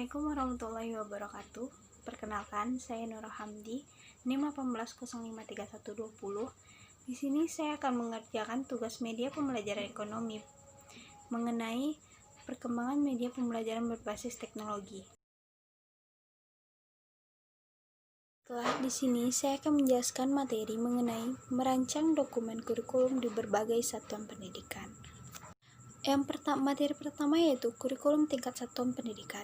Assalamualaikum warahmatullahi wabarakatuh. Perkenalkan, saya Nurul Hamdi, NIM 18053120. Di sini saya akan mengerjakan tugas media pembelajaran ekonomi mengenai perkembangan media pembelajaran berbasis teknologi. Setelah di sini saya akan menjelaskan materi mengenai merancang dokumen kurikulum di berbagai satuan pendidikan. Materi pertama yaitu kurikulum tingkat satuan pendidikan.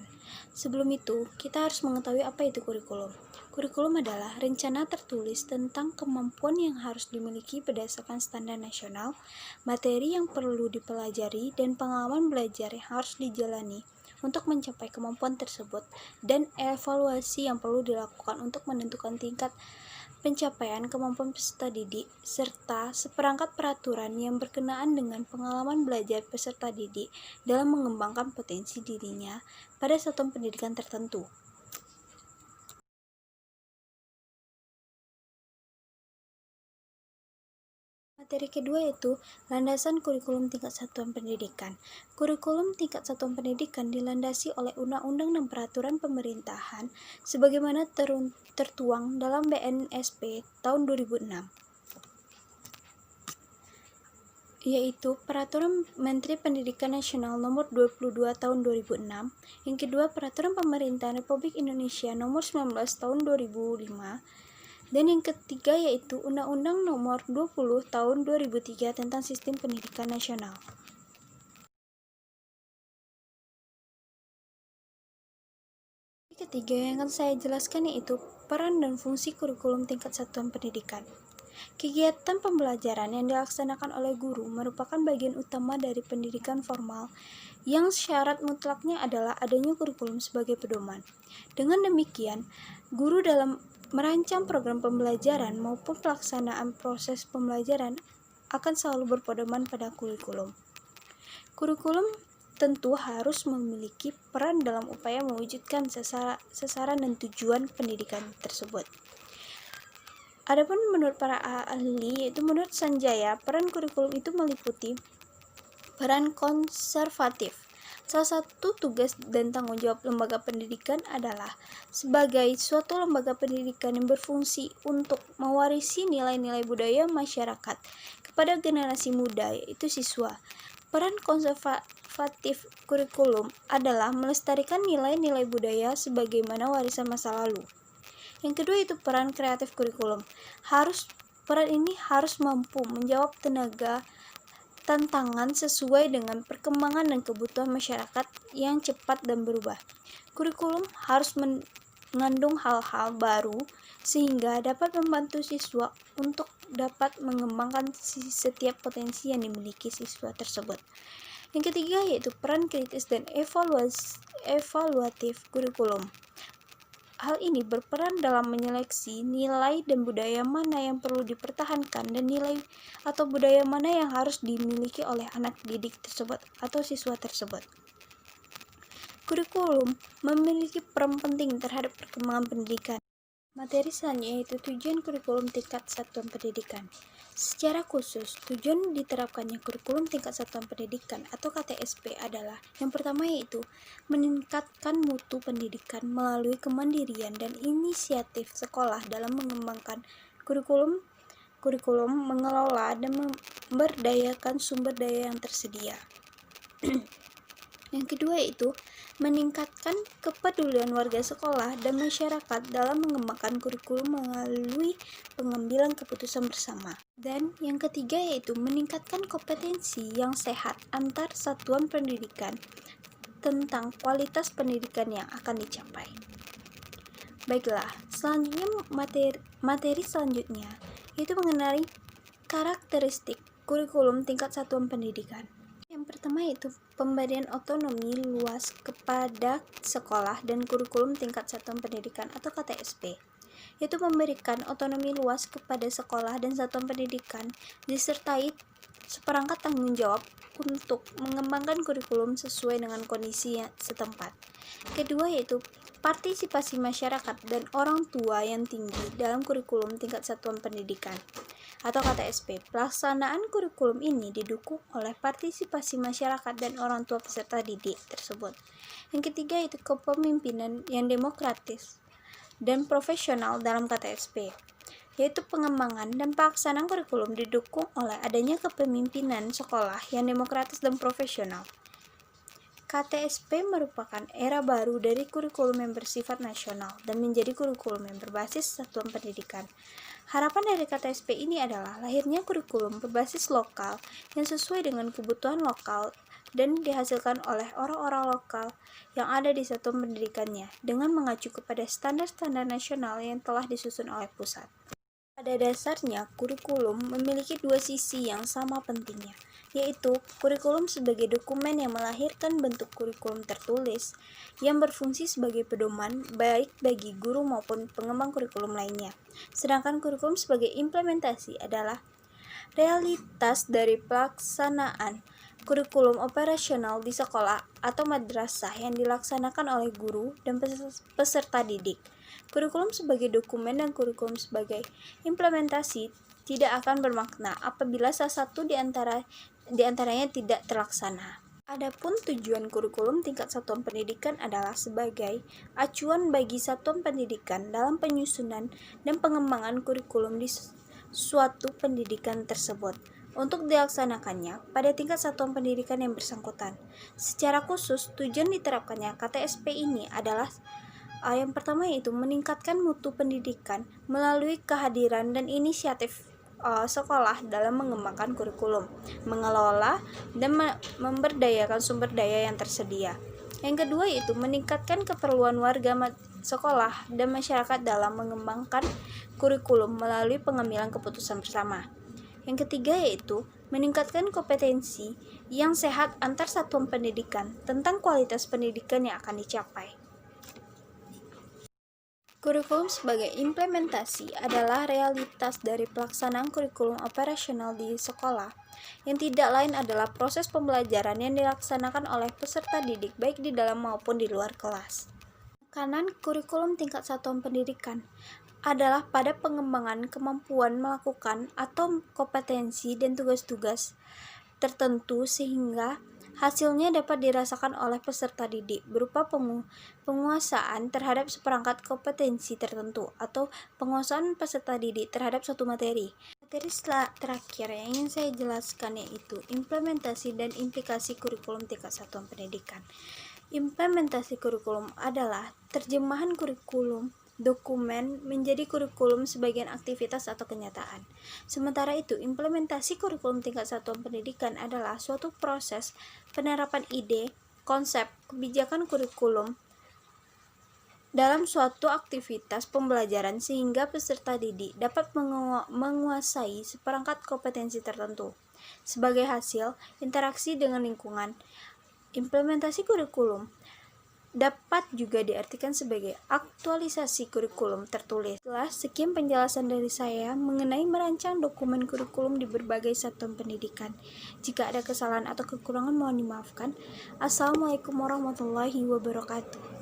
Sebelum itu, kita harus mengetahui apa itu kurikulum. Kurikulum adalah rencana tertulis tentang kemampuan yang harus dimiliki berdasarkan standar nasional, materi yang perlu dipelajari, dan pengalaman belajar yang harus dijalani untuk mencapai kemampuan tersebut, dan evaluasi yang perlu dilakukan untuk menentukan tingkat pencapaian kemampuan peserta didik, serta seperangkat peraturan yang berkenaan dengan pengalaman belajar peserta didik dalam mengembangkan potensi dirinya pada satuan pendidikan tertentu. Materi kedua yaitu landasan kurikulum tingkat satuan pendidikan. Kurikulum tingkat satuan pendidikan dilandasi oleh undang-undang dan peraturan pemerintahan sebagaimana tertuang dalam BNSP tahun 2006, yaitu Peraturan Menteri Pendidikan Nasional Nomor 22 Tahun 2006, yang kedua Peraturan Pemerintahan Republik Indonesia Nomor 19 Tahun 2005, dan yang ketiga yaitu Undang-Undang Nomor 20 Tahun 2003 tentang Sistem Pendidikan Nasional. Ketiga yang akan saya jelaskan yaitu peran dan fungsi kurikulum tingkat satuan pendidikan. Kegiatan pembelajaran yang dilaksanakan oleh guru merupakan bagian utama dari pendidikan formal yang syarat mutlaknya adalah adanya kurikulum sebagai pedoman. Dengan demikian, guru dalam merancang program pembelajaran maupun pelaksanaan proses pembelajaran akan selalu berpedoman pada kurikulum. Kurikulum tentu harus memiliki peran dalam upaya mewujudkan sasaran dan tujuan pendidikan tersebut. Adapun menurut para ahli, yaitu menurut Sanjaya, peran kurikulum itu meliputi peran konservatif. Salah satu tugas dan tanggung jawab lembaga pendidikan adalah sebagai suatu lembaga pendidikan yang berfungsi untuk mewarisi nilai-nilai budaya masyarakat kepada generasi muda, yaitu siswa. Peran konservatif kurikulum adalah melestarikan nilai-nilai budaya sebagaimana warisan masa lalu. Yang kedua itu peran kreatif kurikulum. Peran ini harus mampu menjawab tantangan sesuai dengan perkembangan dan kebutuhan masyarakat yang cepat dan berubah. Kurikulum harus mengandung hal-hal baru sehingga dapat membantu siswa untuk dapat mengembangkan setiap potensi yang dimiliki siswa tersebut. Yang ketiga yaitu peran kritis dan evaluatif kurikulum. Hal ini berperan dalam menyeleksi nilai dan budaya mana yang perlu dipertahankan dan nilai atau budaya mana yang harus dimiliki oleh anak didik tersebut atau siswa tersebut. Kurikulum memiliki peran penting terhadap perkembangan pendidikan. Materi selanjutnya yaitu tujuan kurikulum tingkat satuan pendidikan. Secara khusus, tujuan diterapkannya kurikulum tingkat satuan pendidikan atau KTSP adalah yang pertama yaitu meningkatkan mutu pendidikan melalui kemandirian dan inisiatif sekolah dalam mengembangkan kurikulum, mengelola dan memberdayakan sumber daya yang tersedia. Yang kedua yaitu meningkatkan kepedulian warga sekolah dan masyarakat dalam mengembangkan kurikulum melalui pengambilan keputusan bersama. Dan yang ketiga yaitu meningkatkan kompetensi yang sehat antar satuan pendidikan tentang kualitas pendidikan yang akan dicapai. Baiklah, selanjutnya materi selanjutnya yaitu mengenai karakteristik kurikulum tingkat satuan pendidikan. Yang pertama yaitu pemberian otonomi luas kepada sekolah dan kurikulum tingkat satuan pendidikan atau KTSP, yaitu memberikan otonomi luas kepada sekolah dan satuan pendidikan disertai seperangkat tanggung jawab untuk mengembangkan kurikulum sesuai dengan kondisi setempat. Kedua yaitu partisipasi masyarakat dan orang tua yang tinggi dalam kurikulum tingkat satuan pendidikan. atau KTSP. Pelaksanaan kurikulum ini didukung oleh partisipasi masyarakat dan orang tua peserta didik tersebut. Yang ketiga itu kepemimpinan yang demokratis dan profesional dalam KTSP, yaitu pengembangan dan pelaksanaan kurikulum didukung oleh adanya kepemimpinan sekolah yang demokratis dan profesional. KTSP merupakan era baru dari kurikulum yang bersifat nasional dan menjadi kurikulum yang berbasis satuan pendidikan. Harapan dari KTSP ini adalah lahirnya kurikulum berbasis lokal yang sesuai dengan kebutuhan lokal dan dihasilkan oleh orang-orang lokal yang ada di satuan pendidikannya dengan mengacu kepada standar-standar nasional yang telah disusun oleh pusat. Pada dasarnya, kurikulum memiliki dua sisi yang sama pentingnya, yaitu kurikulum sebagai dokumen yang melahirkan bentuk kurikulum tertulis yang berfungsi sebagai pedoman baik bagi guru maupun pengembang kurikulum lainnya. Sedangkan kurikulum sebagai implementasi adalah realitas dari pelaksanaan kurikulum operasional di sekolah atau madrasah yang dilaksanakan oleh guru dan peserta didik. Kurikulum sebagai dokumen dan kurikulum sebagai implementasi tidak akan bermakna apabila salah satu di antaranya tidak terlaksana. Adapun tujuan kurikulum tingkat satuan pendidikan adalah sebagai acuan bagi satuan pendidikan dalam penyusunan dan pengembangan kurikulum di suatu pendidikan tersebut untuk dilaksanakannya pada tingkat satuan pendidikan yang bersangkutan. Secara khusus, tujuan diterapkannya KTSP ini adalah yang pertama yaitu meningkatkan mutu pendidikan melalui kehadiran dan inisiatif sekolah dalam mengembangkan kurikulum, mengelola dan memberdayakan sumber daya yang tersedia. Yang kedua yaitu meningkatkan keperluan warga sekolah dan masyarakat dalam mengembangkan kurikulum melalui pengambilan keputusan bersama. Yang ketiga yaitu meningkatkan kompetensi yang sehat antar satuan pendidikan tentang kualitas pendidikan yang akan dicapai. Kurikulum sebagai implementasi adalah realitas dari pelaksanaan kurikulum operasional di sekolah, yang tidak lain adalah proses pembelajaran yang dilaksanakan oleh peserta didik baik di dalam maupun di luar kelas. Kanan kurikulum tingkat satuan pendidikan adalah pada pengembangan kemampuan melakukan atau kompetensi dan tugas-tugas tertentu sehingga hasilnya dapat dirasakan oleh peserta didik berupa penguasaan terhadap seperangkat kompetensi tertentu atau penguasaan peserta didik terhadap suatu materi. Materi terakhir yang ingin saya jelaskan yaitu implementasi dan implikasi kurikulum tingkat satuan pendidikan. Implementasi kurikulum adalah terjemahan kurikulum dokumen menjadi kurikulum sebagian aktivitas atau kenyataan. Sementara itu, implementasi kurikulum tingkat satuan pendidikan adalah suatu proses penerapan ide, konsep, kebijakan kurikulum dalam suatu aktivitas pembelajaran sehingga peserta didik dapat menguasai seperangkat kompetensi tertentu. Sebagai hasil, interaksi dengan lingkungan. Implementasi kurikulum dapat juga diartikan sebagai aktualisasi kurikulum tertulis. Sekian penjelasan dari saya mengenai merancang dokumen kurikulum di berbagai satuan pendidikan. Jika ada kesalahan atau kekurangan mohon dimaafkan. Assalamualaikum warahmatullahi wabarakatuh.